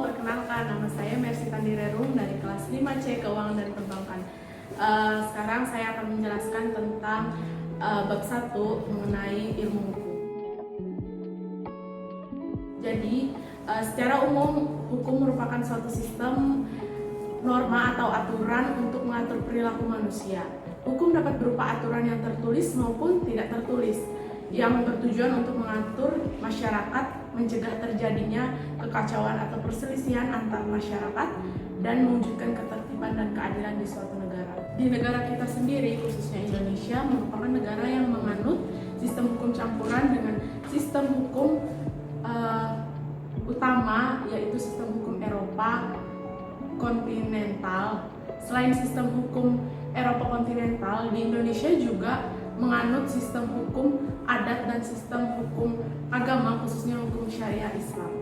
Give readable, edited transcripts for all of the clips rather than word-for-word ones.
Perkenalkan, nama saya Mercy Tandirerum dari kelas 5C Keuangan dan Perbankan. Sekarang saya akan menjelaskan tentang bab 1 mengenai ilmu hukum. Jadi, secara umum, hukum merupakan suatu sistem norma atau aturan untuk mengatur perilaku manusia. Hukum dapat berupa aturan yang tertulis maupun tidak tertulis, yang bertujuan untuk mengatur masyarakat, mencegah terjadinya kekacauan atau perselisihan antar masyarakat, dan mewujudkan ketertiban dan keadilan di suatu negara. Di negara kita sendiri, khususnya Indonesia, merupakan negara yang menganut sistem hukum campuran dengan sistem hukum utama, yaitu sistem hukum Eropa kontinental. Selain sistem hukum Eropa kontinental, di Indonesia juga menganut sistem hukum adat dan sistem hukum agama, khususnya hukum syariah Islam.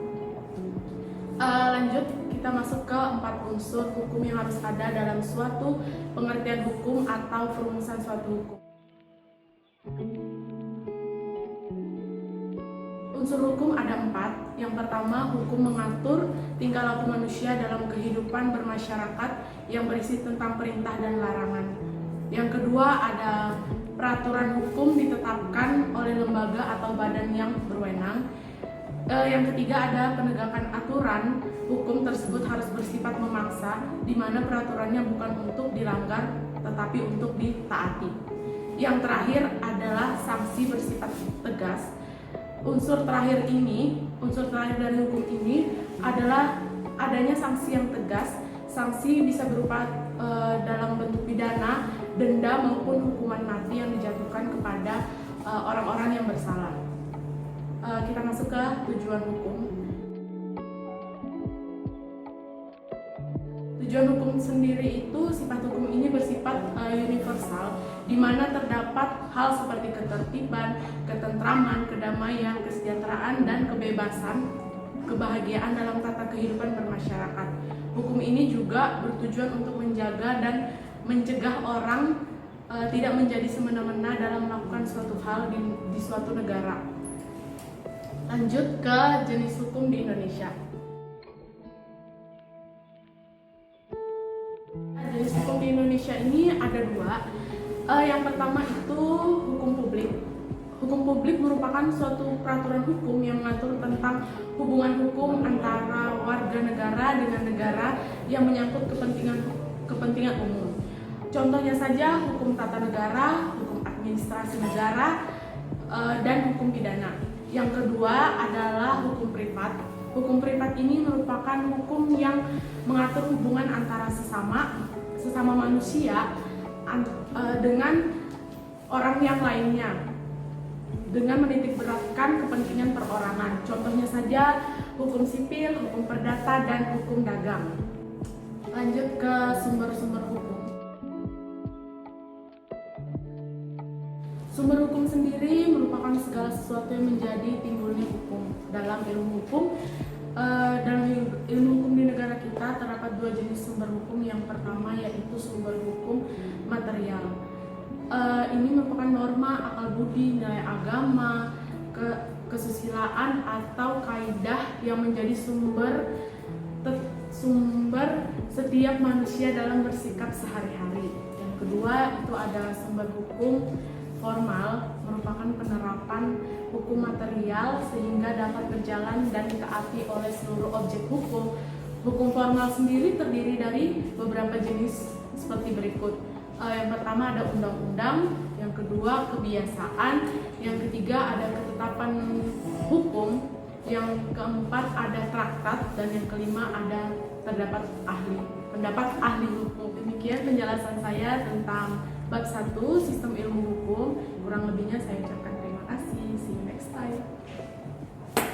Lanjut, kita masuk ke 4 unsur hukum yang harus ada dalam suatu pengertian hukum atau perumusan suatu hukum. Unsur hukum ada 4. Yang pertama, hukum mengatur tingkah laku manusia dalam kehidupan bermasyarakat yang berisi tentang perintah dan larangan. Yang kedua, ada peraturan hukum ditetapkan oleh lembaga atau badan yang berwenang. Yang ketiga, ada penegakan aturan hukum tersebut harus bersifat memaksa, di mana peraturannya bukan untuk dilanggar tetapi untuk ditaati. Yang terakhir adalah sanksi bersifat tegas. Unsur terakhir dari hukum ini adalah adanya sanksi yang tegas. Sanksi bisa berupa dalam bentuk pidana, denda, maupun hukuman mati yang dijatuhkan kepada orang-orang yang bersalah. Kita masuk ke tujuan hukum. Tujuan hukum sendiri itu, sifat hukum ini bersifat universal, di mana terdapat hal seperti ketertiban, ketentraman, kedamaian, kesejahteraan, dan kebebasan, kebahagiaan dalam tata kehidupan bermasyarakat. Hukum ini juga bertujuan untuk menjaga dan mencegah orang tidak menjadi semena-mena dalam melakukan suatu hal di suatu negara. Lanjut ke jenis hukum di Indonesia. Jenis hukum di Indonesia ini ada 2. Yang pertama itu hukum publik. Hukum publik merupakan suatu peraturan hukum yang mengatur tentang hubungan hukum antara warga negara dengan negara yang menyangkut kepentingan umum. Contohnya saja hukum tata negara, hukum administrasi negara, dan hukum pidana. Yang kedua adalah hukum privat. Hukum privat ini merupakan hukum yang mengatur hubungan antara sesama manusia dengan orang yang lainnya, dengan menitikberatkan kepentingan perorangan. Contohnya saja hukum sipil, hukum perdata, dan hukum dagang. Lanjut ke sumber-sumber hukum. Sumber hukum sendiri merupakan segala sesuatu yang menjadi timbulnya hukum. Dalam ilmu hukum, di negara kita terdapat 2 jenis sumber hukum. Yang pertama yaitu sumber hukum material. Ini merupakan norma, akal budi, nilai agama, kesusilaan atau kaidah yang menjadi sumber setiap manusia dalam bersikap sehari-hari. Yang kedua itu ada sumber hukum formal, merupakan penerapan hukum material sehingga dapat berjalan dan ditaati oleh seluruh objek hukum. Hukum formal sendiri terdiri dari beberapa jenis seperti berikut. Yang pertama ada undang-undang, yang kedua kebiasaan, yang ketiga ada ketetapan hukum, yang keempat ada traktat, dan yang kelima ada pendapat ahli hukum. Demikian penjelasan saya tentang bab 1 sistem ilmu hukum. Kurang lebihnya saya ucapkan terima kasih. See you next time.